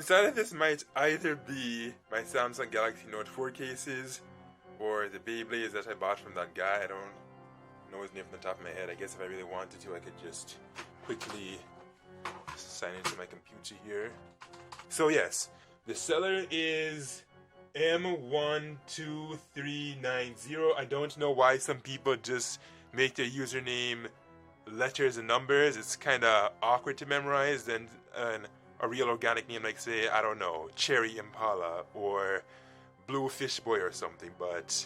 inside of this might either be my Samsung Galaxy Note 4 cases or the Beyblades that I bought from that guy. I don't know his name from the top of my head. I guess if I really wanted to, I could just quickly sign into my computer here. So yes, the seller is m12390. I don't know why some people just make their username letters and numbers. It's kind of awkward to memorize than a real organic name like, say, I don't know, Cherry Impala or Blue Fish Boy or something. But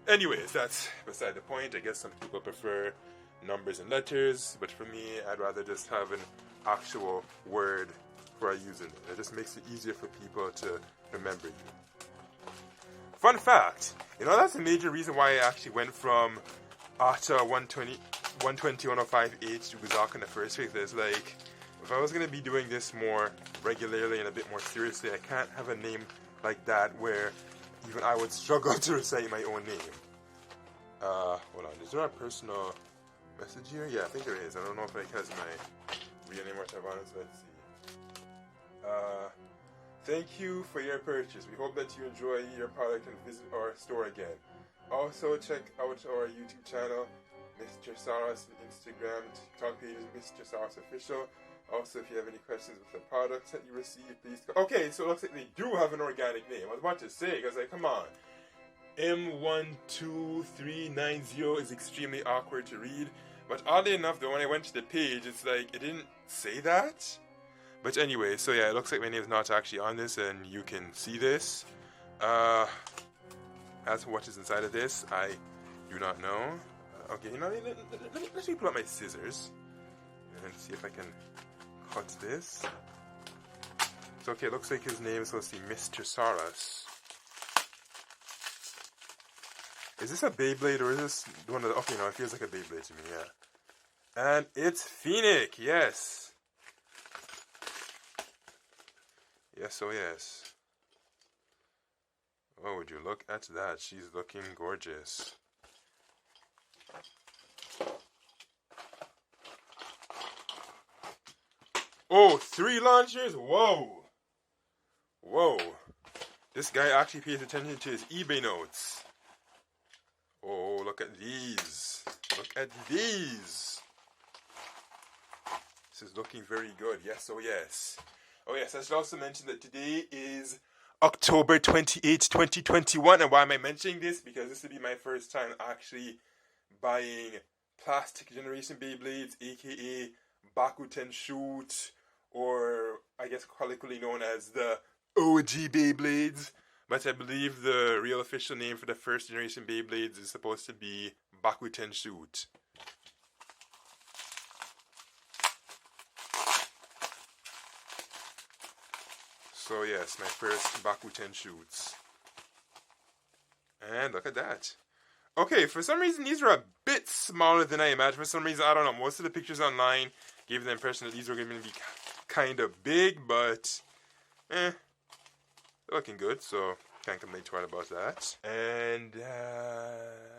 anyways, that's beside the point. I guess some people prefer numbers and letters, but for me, I'd rather just have an actual word for a username. It just makes it easier for people to remember you. Fun fact, that's a major reason why I actually went from ATA 120-105H to Guuzaka in the first place. It's like, if I was going to be doing this more regularly and a bit more seriously, I can't have a name like that where even I would struggle to recite my own name. Hold on, is there a personal message here? Yeah, I think there is. I don't know if it has my real name or whatever. Let's see. Thank you for your purchase. We hope that you enjoy your product and visit our store again. Also, check out our YouTube channel, Mr. Saurus, and Instagram, TikTok pages, Mr. Saurus Official. Also, if you have any questions with the products that you receive, please okay, so it looks like they do have an organic name. I was about to say, because come on. M12390 is extremely awkward to read. But oddly enough, though, when I went to the page, it's like, it didn't say that. But anyway, so yeah, it looks like my name's not actually on this, and you can see this. As for what is inside of this, I do not know. Okay, let me pull out my scissors and see if I can cut this. So okay, it looks like his name is supposed to be Mr. Saurus. Is this a Beyblade or is this the one that, okay, no, it feels like a Beyblade to me, yeah. And it's Phoenic, yes. Yes, oh yes. Oh, would you look at that? She's looking gorgeous. Oh, 3 launchers? Whoa! Whoa. This guy actually pays attention to his eBay notes. Oh, look at these. Look at these. This is looking very good. Yes, oh yes. Oh yes, I should also mention that today is October 28th, 2021. And why am I mentioning this? Because this will be my first time actually buying plastic generation Beyblades, aka Bakuten Shoot, or I guess colloquially known as the OG Beyblades. But I believe the real official name for the first generation Beyblades is supposed to be Bakuten Shoot. So yes, my first Bakuten Shoots. And look at that. Okay, for some reason these are a bit smaller than I imagined. For some reason, I don't know, most of the pictures online gave the impression that these were going to be kind of big, but they're looking good, so can't complain too hard about that. And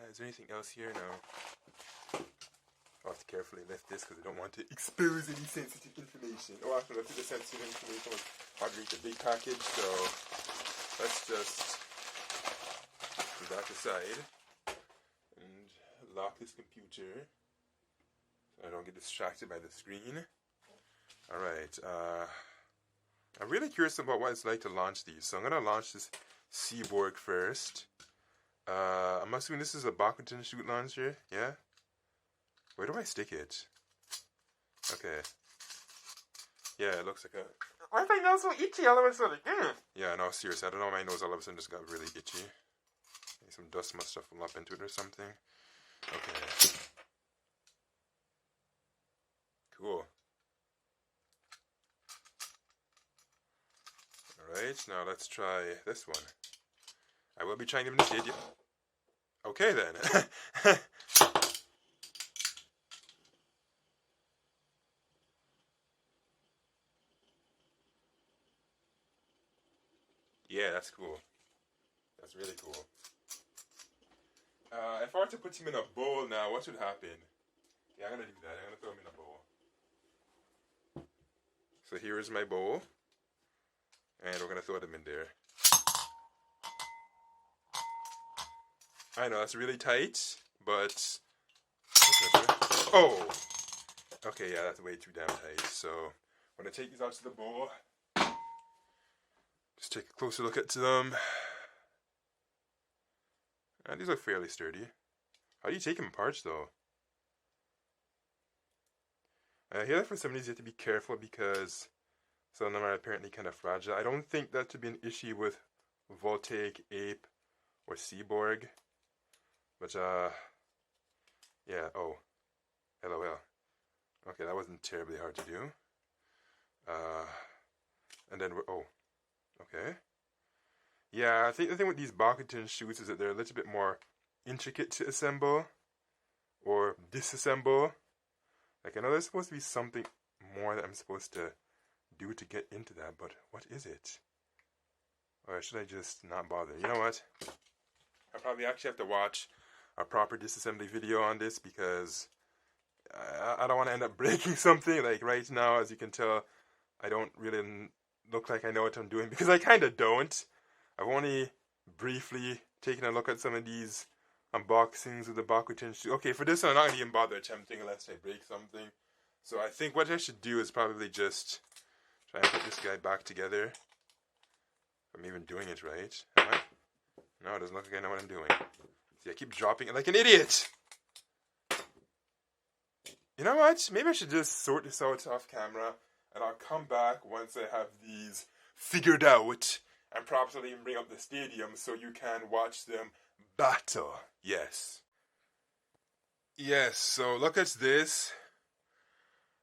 is there anything else here? No. I'll have to carefully lift this because I don't want to expose any sensitive information. Oh, after lifting the sensitive information was underneath the big package, so let's just put that aside and lock this computer so I don't get distracted by the screen. Alright, I'm really curious about what it's like to launch these, so I'm going to launch this Seaborg first. I'm assuming this is a Bakuten Shoot launcher, yeah? Where do I stick it? Okay. Yeah, it looks like a... Why is my nose so itchy all of a sudden? Yeah, no, seriously, I don't know why my nose all of a sudden just got really itchy. Maybe some dust must have fallen up into it or something. Okay. Cool. Alright, now let's try this one. I will be trying to imitate you. Okay then. Yeah, that's cool. That's really cool. If I were to put him in a bowl now, what would happen? Yeah, I'm going to do that. I'm going to throw him in a bowl. So here is my bowl. And we're gonna throw them in there. I know that's really tight, but oh, okay, yeah, that's way too damn tight. So I'm gonna take these out to the bowl. Just take a closer look at them. And these are fairly sturdy. How do you take them apart though? I hear that for some of these you have to be careful because some of them are apparently kind of fragile. I don't think that to be an issue with Voltaic Ape or Seaborg. But, yeah, oh, LOL. Okay, that wasn't terribly hard to do. And then, oh, okay. Yeah, I think the thing with these Bakuten shoes is that they're a little bit more intricate to assemble or disassemble. Like, I know there's supposed to be something more that I'm supposed to do to get into that, but what is it? Or should I just not bother? You know what? I probably actually have to watch a proper disassembly video on this because I don't want to end up breaking something. Like right now, as you can tell, I don't really look like I know what I'm doing because I kind of don't. I've only briefly taken a look at some of these unboxings of the Bakuten shoes. Okay, for this one, I'm not going to even bother attempting unless I break something. So I think what I should do is probably just try and put this guy back together. If I'm even doing it right. Am I? No, it doesn't look like I know what I'm doing. See, I keep dropping it like an idiot. You know what? Maybe I should just sort this out off camera, and I'll come back once I have these figured out, and perhaps I'll even bring up the stadium so you can watch them battle. Yes. Yes, so look at this.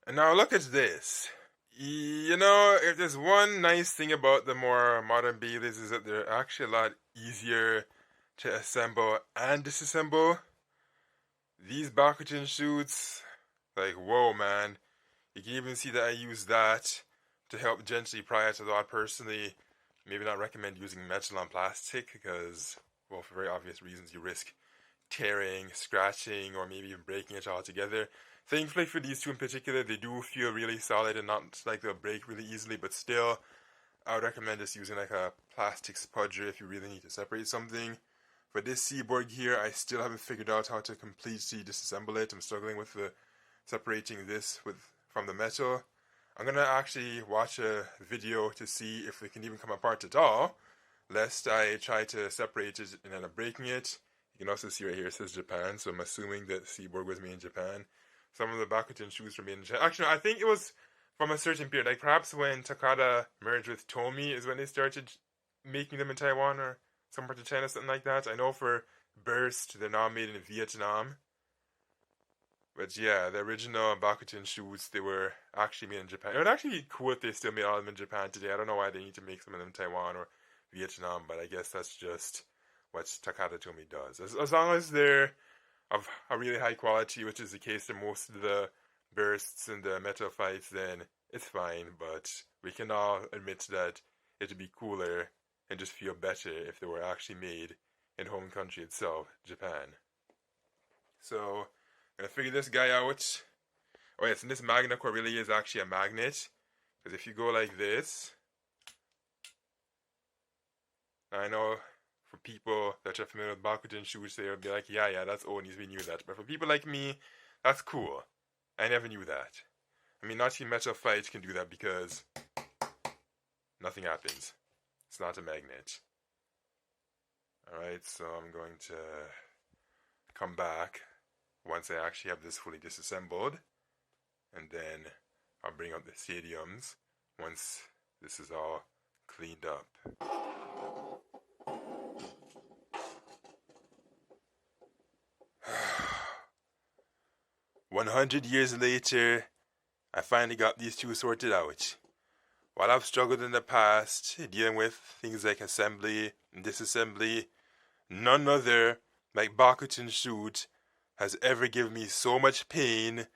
And now look at this. You know, if there's one nice thing about the more modern Beyblades is that they're actually a lot easier to assemble and disassemble. These Bakuten shoots, like, whoa, man. You can even see that I use that to help gently pry it, although I personally maybe not recommend using metal on plastic because, well, for very obvious reasons, you risk tearing, scratching, or maybe even breaking it altogether. Thankfully for these two in particular, they do feel really solid and not like they'll break really easily, but still, I would recommend just using like a plastic spudger if you really need to separate something. For this Seaborg here, I still haven't figured out how to completely disassemble it. I'm struggling with separating this from the metal. I'm going to actually watch a video to see if it can even come apart at all, lest I try to separate it and end up breaking it. You can also see right here it says Japan, so I'm assuming that Seaborg was made in Japan. Some of the Bakuten shoes were made in Japan. Actually, I think it was from a certain period. Like perhaps when Takada merged with Tomy is when they started making them in Taiwan or some part of China, something like that. I know for Burst, they're now made in Vietnam. But yeah, the original Bakuten shoes, they were actually made in Japan. It would actually be cool if they still made all of them in Japan today. I don't know why they need to make some of them in Taiwan or Vietnam, but I guess that's just what Takada Tomy does. As long as they're of a really high quality, which is the case in most of the bursts and the metal fights, then it's fine. But we can all admit that it would be cooler and just feel better if they were actually made in home country itself, Japan. So, I'm going to figure this guy out. Oh yes, and this magnet core really is actually a magnet. Because if you go like this, I know for people that are familiar with Bakuten shoes, they'll be like, yeah, that's Oni's, we knew that. But for people like me, that's cool. I never knew that. I mean, not even metal fights can do that because nothing happens. It's not a magnet. Alright, so I'm going to come back once I actually have this fully disassembled. And then I'll bring up the stadiums once this is all cleaned up. 100 years later, I finally got these two sorted out. While I've struggled in the past dealing with things like assembly and disassembly, none other like Bakuten shoot has ever given me so much pain,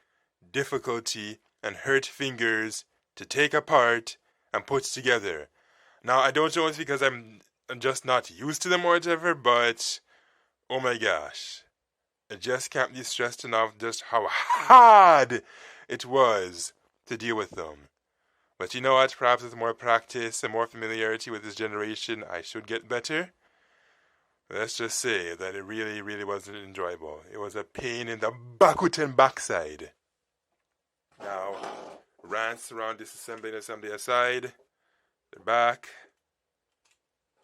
difficulty, and hurt fingers to take apart and put together. Now, I don't know if it's because I'm just not used to them or whatever, but oh my gosh. I just can't be stressed enough just how hard it was to deal with them. But you know what? Perhaps with more practice and more familiarity with this generation, I should get better. Let's just say that it really, really wasn't enjoyable. It was a pain in the Bakuten backside. Now, rants around disassembly and assembly aside, they're back.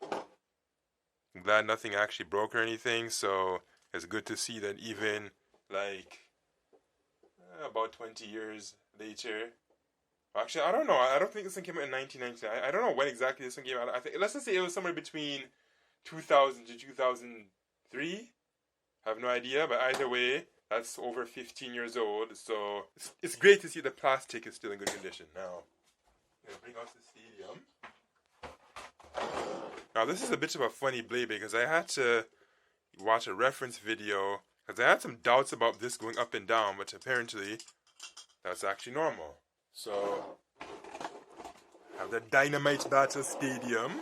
I'm glad nothing actually broke or anything, so it's good to see that even like about 20 years later. Actually, I don't know. I don't think this one came out in 1999. I don't know when exactly this one came out. I think, let's just say it was somewhere between 2000 to 2003. I have no idea, but either way, that's over 15 years old. So it's great to see the plastic is still in good condition. Now, I'm gonna bring out the stadium. Now, this is a bit of a funny blade because I had to watch a reference video because I had some doubts about this going up and down, but apparently that's actually normal. So, I have the Dynamite Battle Stadium.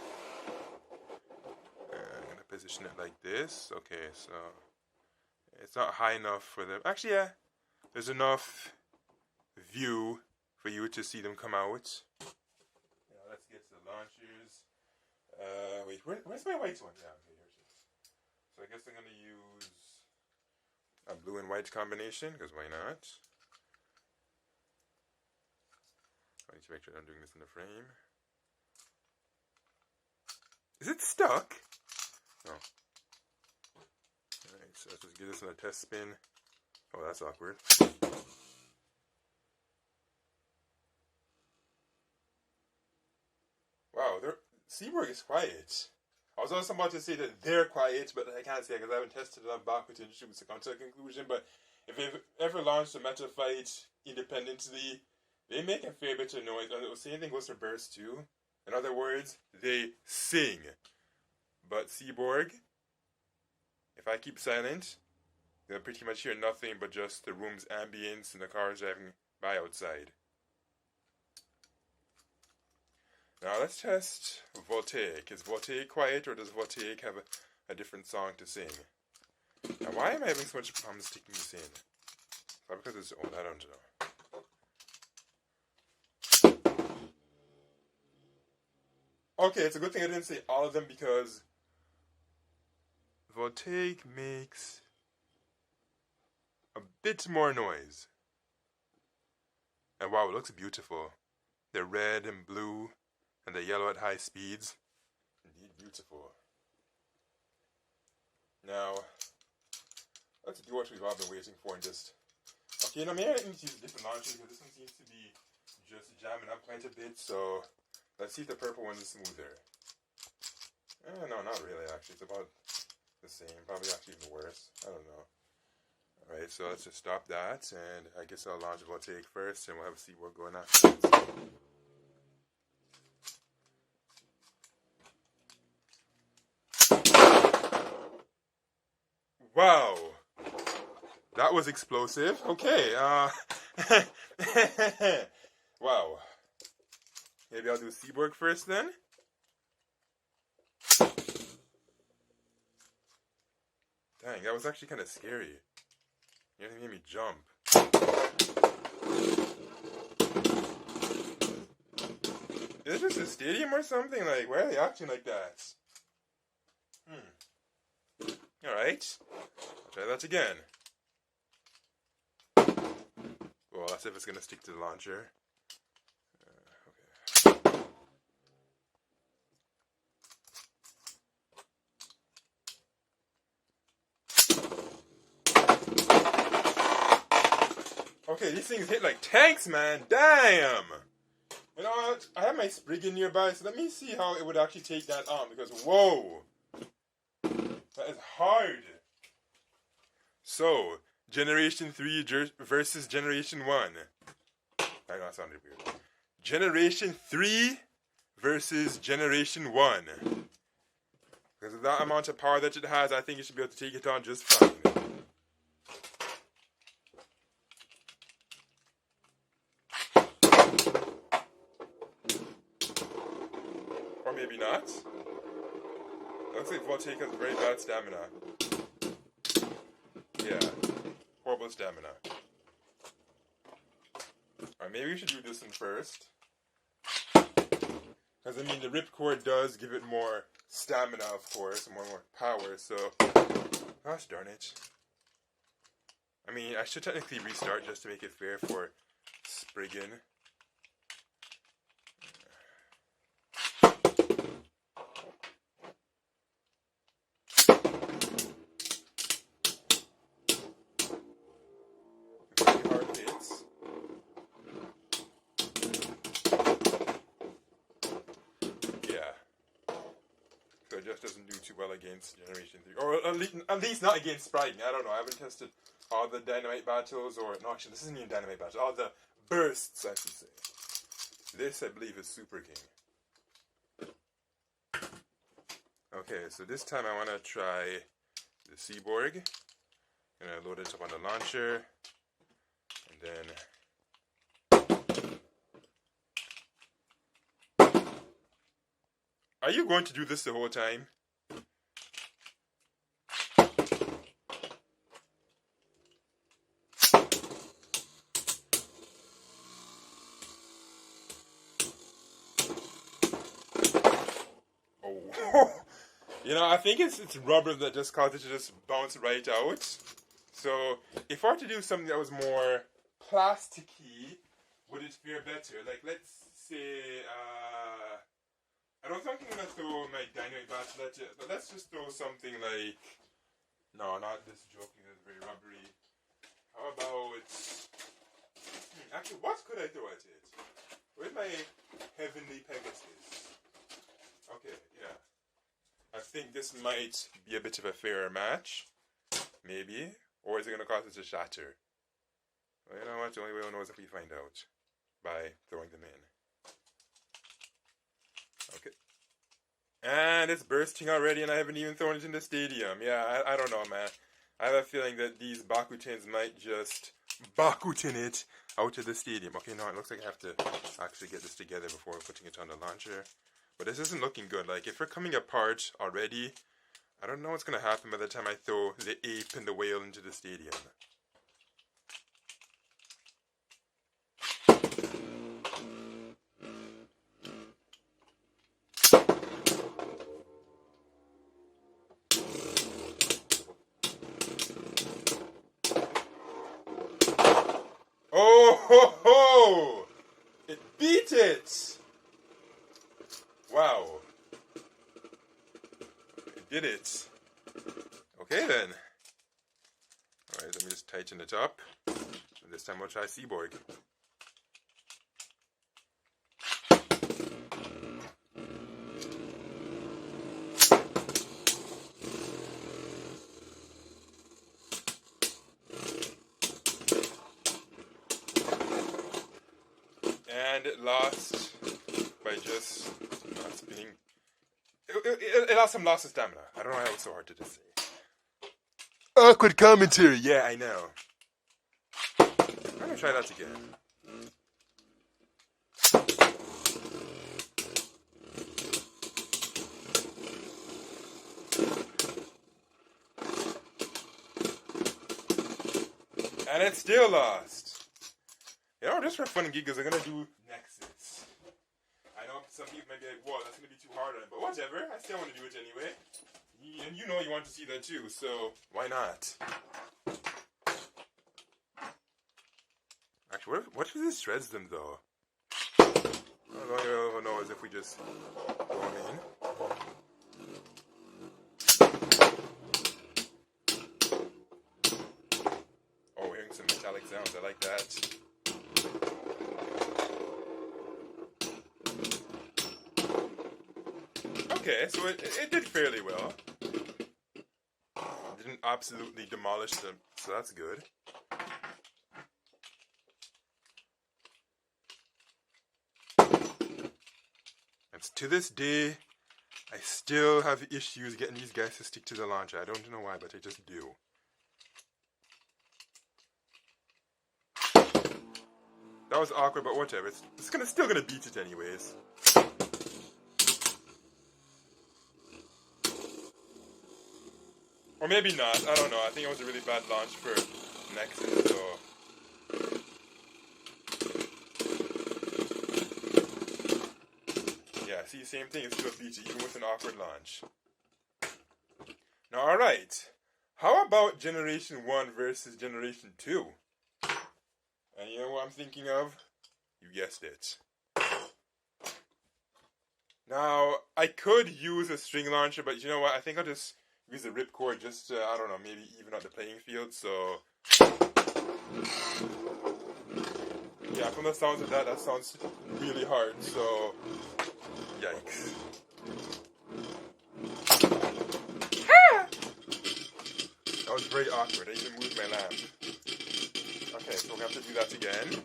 I'm going to position it like this. Okay, so it's not high enough for them. Actually, yeah, there's enough view for you to see them come out. Yeah, let's get to the launchers. Wait, where's my white one? Yeah, okay, here it is. So I guess I'm going to use a blue and white combination, because why not? I need to make sure I'm doing this in the frame. Is it stuck? No. Alright, so let's just give this a test spin. Oh, that's awkward. Wow, Seaborg is quiet. I was also about to say that they're quiet, but I can't say because I haven't tested enough Bakuten to come to a conclusion. But if they've ever launched a Metal Fight independently, they make a fair bit of noise. And the same thing goes for Burst too. In other words, they sing. But Seaborg, if I keep silent, they'll pretty much hear nothing but just the room's ambience and the cars driving by outside. Now let's test Voltaic. Is Voltaic quiet or does Voltaic have a different song to sing? Now why am I having so much problems sticking this in? Probably because it's old, I don't know. Okay, it's a good thing I didn't say all of them because Voltaic makes a bit more noise. And wow, it looks beautiful. They're red and blue. And the yellow at high speeds. Indeed beautiful. Now, let's do what we've all been waiting for and just... Okay, now maybe I need to use different launchers because this one seems to be just jamming up quite a bit. So, let's see if the purple one is smoother. No, not really actually. It's about the same. Probably actually even worse. I don't know. Alright, so let's just stop that. And I guess I'll launch Voltaic first and we'll have a Seaborg going afterwards. Wow, that was explosive. Okay, wow. Maybe I'll do Seaborg first then. Dang, that was actually kind of scary. You made me jump. Is this a stadium or something? Like, why are they acting like that? Alright, I'll try that again. Well, let's see if it's going to stick to the launcher. Okay, these things hit like tanks, man. Damn! You know what? I have my Spriggan nearby, so let me see how it would actually take that on, because whoa! That is hard. So, Generation 3 versus Generation 1. I know that sounded weird. Generation 3 versus Generation 1. Because of that amount of power that it has, I think you should be able to take it on just fine. Or maybe not. Looks like Voltaic has very bad stamina. Yeah, horrible stamina. Alright, maybe we should do this one first. Because, I mean, the ripcord does give it more stamina, of course, more power, so... Gosh darn it. I mean, I should technically restart just to make it fair for Spriggan. It just doesn't do too well against Generation 3. Or at least not against Spriggan. I don't know. I haven't tested all the Dynamite battles, or... No, actually, this isn't even Dynamite battles. All the bursts, I should say. This, I believe, is Super King. Okay, so this time I want to try the Seaborg. I'm going to load it up on the launcher. And then... Are you going to do this the whole time? Oh. You know, I think it's rubber that just caused it to just bounce right out. So, if I were to do something that was more plasticky, would it fare better? Like, let's say, I don't think I'm gonna throw my dynamite battle at it, but let's just throw something like... No, not this joking, it's very rubbery. How about... Actually, what could I throw at it? Where's my Heavenly Pegasus? Okay, yeah. I think this might be a bit of a fairer match. Maybe. Or is it gonna cause it to shatter? Well, you know what? The only way we'll know is if we find out. By throwing them in. Okay. And it's bursting already, and I haven't even thrown it in the stadium. Yeah, I don't know, man. I have a feeling that these Bakutens might just Bakuten it out of the stadium. Okay, no, it looks like I have to actually get this together before putting it on the launcher. But this isn't looking good. Like, if we're coming apart already, I don't know what's going to happen by the time I throw the ape and the whale into the stadium. Oh ho ho! It beat it! Wow. It did it. Okay then. Alright, let me just tighten it up. And this time we'll try Seaborg. And it lost by just not spinning. It lost some loss of stamina. I don't know how it's so hard to just say. Awkward commentary. Yeah, I know. I'm gonna try that again. And it still lost. You know, just for fun and giggles, I'm gonna do Nexus. I know some people might be like, whoa, that's gonna be too hard on it, but whatever, I still want to do it anyway. And you know you want to see that too, so why not? Actually, what if this shreds them though? The only way we'll know is if we just go in. Oh, we're hearing some metallic sounds, I like that. Okay, so it did fairly well. It didn't absolutely demolish them, so that's good. And to this day, I still have issues getting these guys to stick to the launcher. I don't know why, but I just do. That was awkward, but whatever. It's still gonna beat it anyways. Or maybe not, I don't know. I think it was a really bad launch for Nexus, so... Yeah, see, same thing, it's still beat it, even with an awkward launch. Now, alright. How about Generation 1 versus Generation 2? And you know what I'm thinking of? You guessed it. Now, I could use a string launcher, but you know what? I think I'll just use a ripcord just to, I don't know, maybe even out the playing field, so... Yeah, from the sounds of that sounds really hard, so... Yikes. That was very awkward. I even moved my lamp. Okay, so we're going to have to do that again.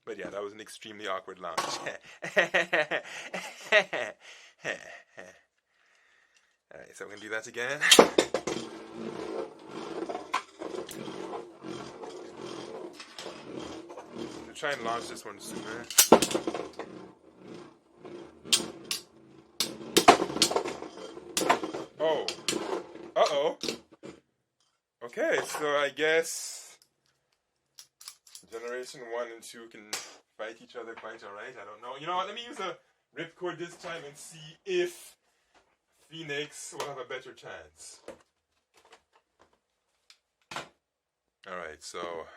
But yeah, that was an extremely awkward launch. Alright, so we're going to do that again. I'll try and launch this one sooner. Oh. Uh-oh. Okay, so I guess Generation 1 and 2 can fight each other quite alright. I don't know. You know what? Let me use a ripcord this time and see if Phoenix will have a better chance. Alright, so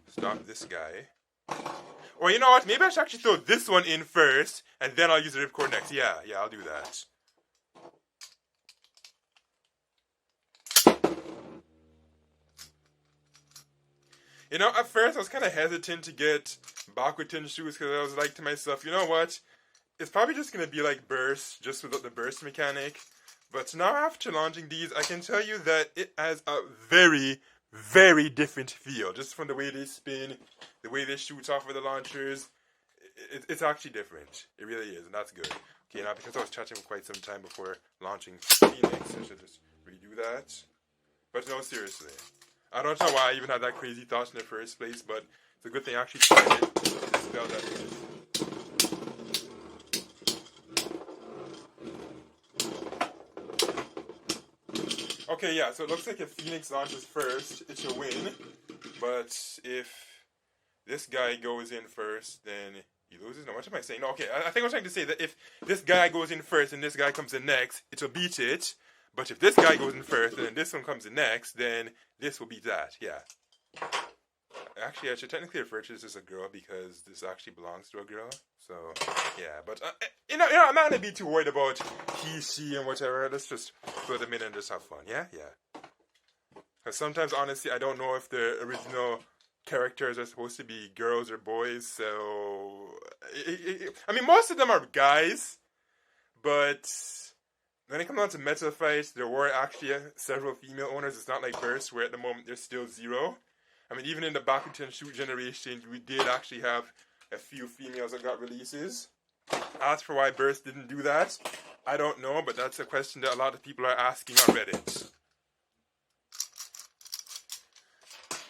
stop this guy. Or you know what? Maybe I should actually throw this one in first and then I'll use the ripcord next. Yeah, I'll do that. You know, at first I was kind of hesitant to get Bakuten shoes because I was like to myself, you know what? It's probably just going to be like burst, just without the burst mechanic. But now after launching these, I can tell you that it has a very, very different feel. Just from the way they spin, the way they shoot off of the launchers, it's actually different. It really is, and that's good. Okay, now because I was chatting for quite some time before launching Phoenix, I should just redo that. But no, seriously. I don't know why I even had that crazy thought in the first place, but it's a good thing I actually tried it to dispel that myth. Okay, yeah, so it looks like if Phoenix launches first, it should win. But if this guy goes in first, then he loses. No, what am I saying? No, okay, I think I'm trying to say that if this guy goes in first and this guy comes in next, it will beat it. But if this guy goes in first and then this one comes in next, then this will beat that, yeah. Actually, I should technically refer to this as a girl because this actually belongs to a girl. So, yeah, but, you know, I'm not going to be too worried about he, she, and whatever. Let's just throw them in and just have fun, yeah? Yeah. Because sometimes, honestly, I don't know if the original characters are supposed to be girls or boys, so... I mean, most of them are guys, but... When it comes down to Metal Fight, there were actually several female owners. It's not like Burst, where at the moment there's still 0. I mean, even in the Bakuten shoot generation, we did actually have a few females that got releases. As for why Burst didn't do that, I don't know, but that's a question that a lot of people are asking on Reddit.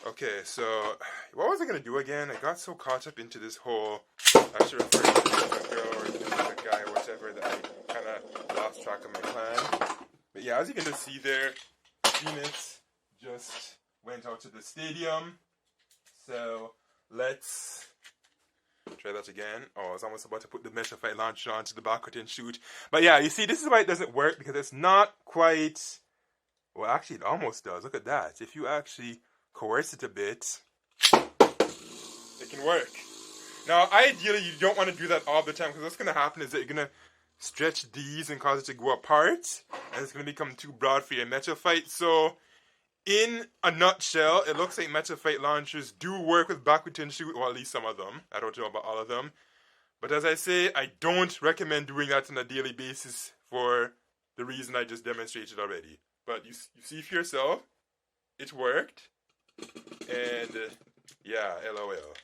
Okay, so what was I going to do again? I got so caught up into this whole, I should refer to this as a girl or this as a guy or whatever, that I kind of lost track of my plan. But yeah, as you can just see there, Phoenix just went out to the stadium. So let's try that again. Oh, I was almost about to put the Metal Fight launcher onto the Bakuten shoot. But yeah, you see, this is why it doesn't work, because it's not quite... Well, actually, it almost does. Look at that. If you actually coerce it a bit, it can work. Now, ideally, you don't want to do that all the time, because what's going to happen is that you're going to stretch these and cause it to go apart, and it's going to become too broad for your Metal Fight. So, in a nutshell, it looks like Metal Fight launchers do work with Bakuten shoot, or at least some of them. I don't know about all of them. But as I say, I don't recommend doing that on a daily basis for the reason I just demonstrated already. But you see for yourself, it worked. And, yeah, LOL.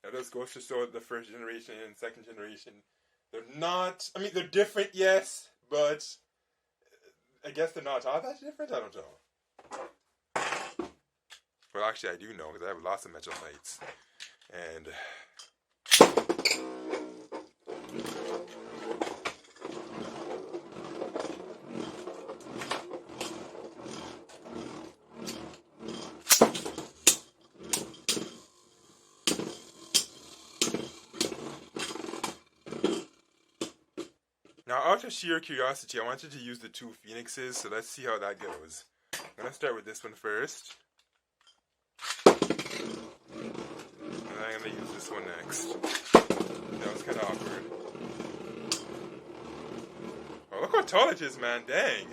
Now this goes to show the first generation and second generation. They're not, I mean, they're different, yes, but I guess they're not all that different? I don't know. Well, actually, I do know, because I have lots of Metal Fights. And... out of sheer curiosity, I wanted to use the two Phoenixes, so let's see how that goes. I'm going to start with this one first. And I'm going to use this one next. That was kind of awkward. Oh, look how tall it is, man. Dang.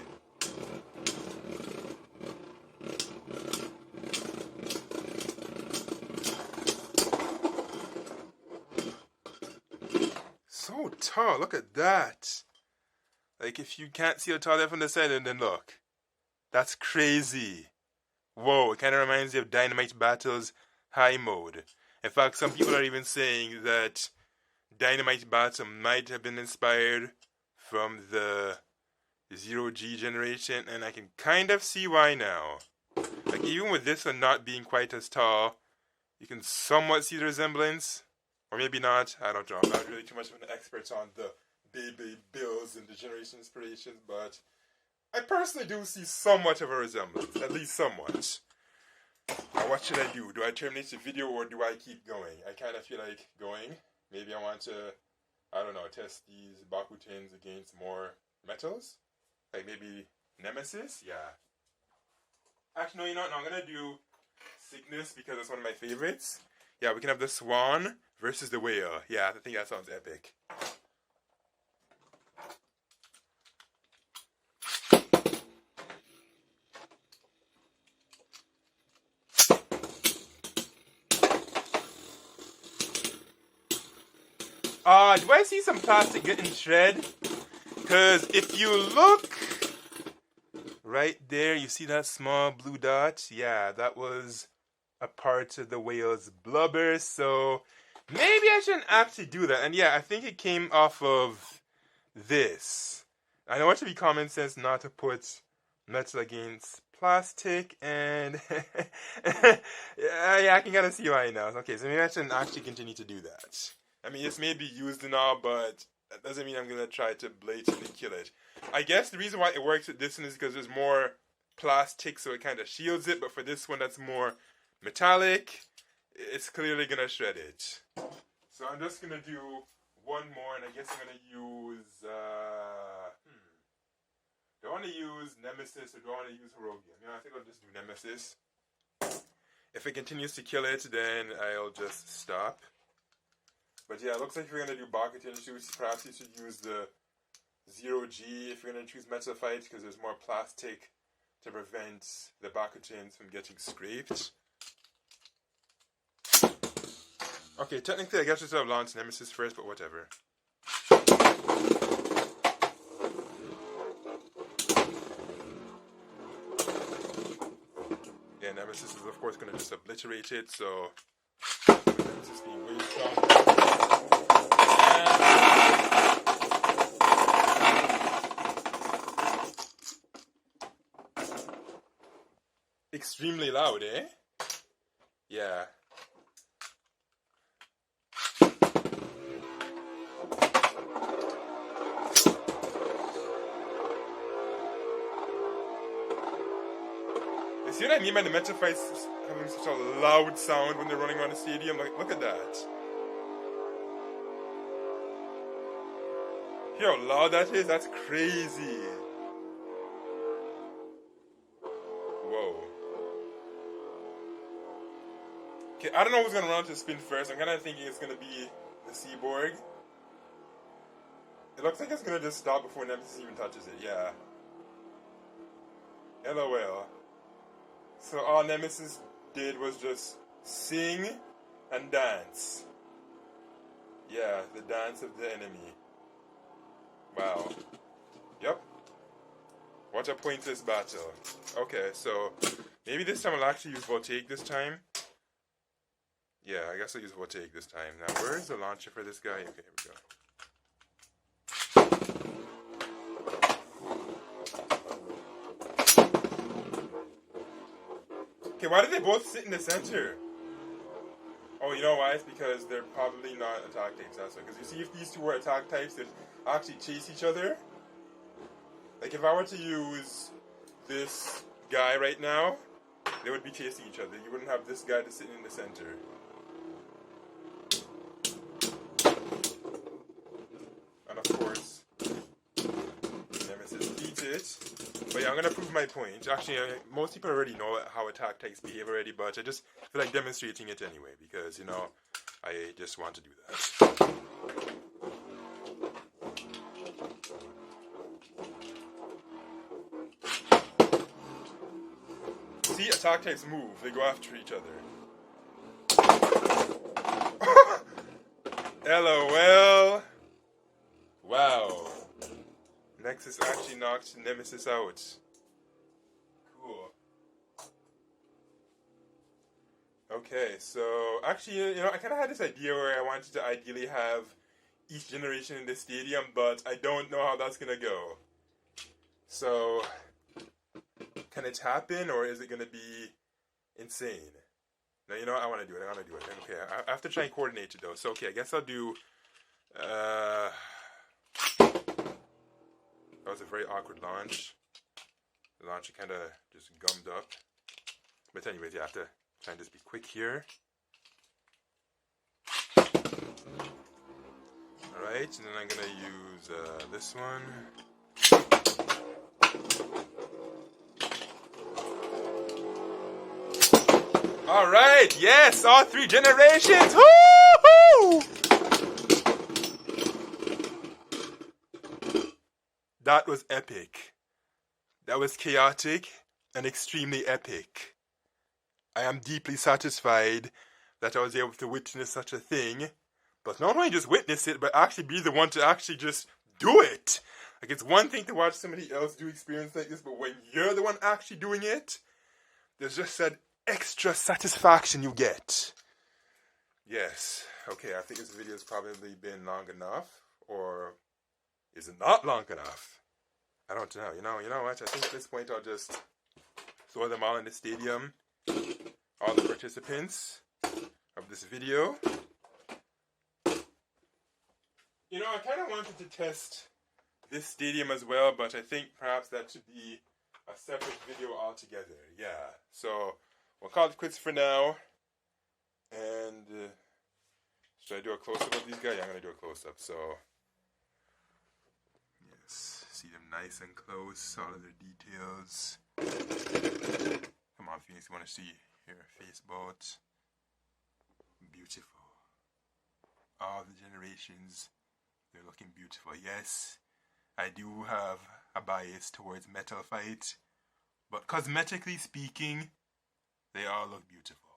So tall. Look at that. Like, if you can't see how tall they're from the side, then look. That's crazy. Whoa, it kind of reminds me of Dynamite Battle's high mode. In fact, some people are even saying that Dynamite Battle might have been inspired from the 0G generation, and I can kind of see why now. Like, even with this one not being quite as tall, you can somewhat see the resemblance. Or maybe not, I don't know. I'm not really too much of an expert on the Beyblade builds and the generation inspirations, but I personally do see somewhat of a resemblance, at least somewhat. Now what should I do? Do I terminate the video or do I keep going? I kind of feel like going. Maybe I want to, I don't know, test these Bakutens against more metals? Like maybe Nemesis? Yeah. Actually, no, you know what? No, I'm going to do Cygnus because it's one of my favorites. Yeah, we can have the Swan versus the Whale. Yeah, I think that sounds epic. Do I see some plastic getting shred? Because if you look right there, you see that small blue dot? Yeah, that was a part of the whale's blubber, so maybe I shouldn't actually do that. And yeah, I think it came off of this. I know it should be common sense not to put metal against plastic, and yeah, I can kind of see why now. Okay, so maybe I shouldn't actually continue to do that. I mean, this may be used and all, but that doesn't mean I'm going to try to blatantly kill it. I guess the reason why it works with this one is because there's more plastic, so it kind of shields it, but for this one that's more metallic, it's clearly going to shred it. So I'm just going to do one more, and I guess I'm going to use, do I want to use Nemesis or do I want to use Herogium? You know, I think I'll just do Nemesis. If it continues to kill it, then I'll just stop. But yeah, it looks like if you're going to do Bakuten shoots, perhaps you should use the 0G if you're going to choose Metal Fight, because there's more plastic to prevent the Bakutens from getting scraped. Okay, technically I guess I should have launched Nemesis first, but whatever. Yeah, Nemesis is of course going to just obliterate it, so Nemesis being way strong. Extremely loud, eh? Yeah. You see what I mean by the Metal Fights having such a loud sound when they're running around the stadium? Like, look at that. Hear how loud that is? That's crazy. Whoa. Okay, I don't know who's going to run to spin first. I'm kind of thinking it's going to be the Seaborg. It looks like it's going to just stop before Nemesis even touches it. Yeah. LOL. So all Nemesis did was just sing and dance. Yeah, the dance of the enemy. Wow. Yep. What a pointless battle. Okay, so maybe this time I'll actually use Voltaic this time. Yeah, I guess I'll use Voltaic this time. Now, where's the launcher for this guy? Okay, here we go. Okay, why did they both sit in the center? Oh, you know why? It's because they're probably not attack types. That's why. Because you see, if these two were attack types, they'd actually chase each other. Like, if I were to use this guy right now, they would be chasing each other. You wouldn't have this guy just sitting in the center. And of course, it. But yeah, I'm gonna prove my point. Actually, most people already know how attack types behave already, but I just feel like demonstrating it anyway because, you know, I just want to do that. See, attack types move. They go after each other. LOL. Wow. Nexus actually knocked Nemesis out. Cool. Okay, so actually, you know, I kind of had this idea where I wanted to ideally have each generation in the stadium, but I don't know how that's gonna go. So, can it happen, or is it gonna be insane? No, you know what? I want to do it. Okay, I have to try and coordinate it though. So, okay, I guess I'll do. That was a very awkward launch. The launch kind of just gummed up. But anyways, you have to try and just be quick here. Alright, and then I'm going to use this one. Alright, yes, all 3 generations! Woo-hoo! That was epic. That was chaotic and extremely epic. I am deeply satisfied that I was able to witness such a thing, but not only just witness it, but actually be the one to actually just do it. Like, it's one thing to watch somebody else do experience like this, but when you're the one actually doing it, there's just that extra satisfaction you get. Yes. Okay, I think this video has probably been long enough, or is it not long enough? I don't know. You know what? I think at this point I'll just throw them all in the stadium. All the participants of this video. You know, I kind of wanted to test this stadium as well, but I think perhaps that should be a separate video altogether. Yeah. So we'll call it quits for now. And should I do a close-up of these guys? Yeah, I'm going to do a close-up. So see them nice and close, all of their details. Come on, Phoenix, you want to see your face boat? Beautiful. All the generations, they're looking beautiful. Yes, I do have a bias towards Metal Fight, but cosmetically speaking, they all look beautiful.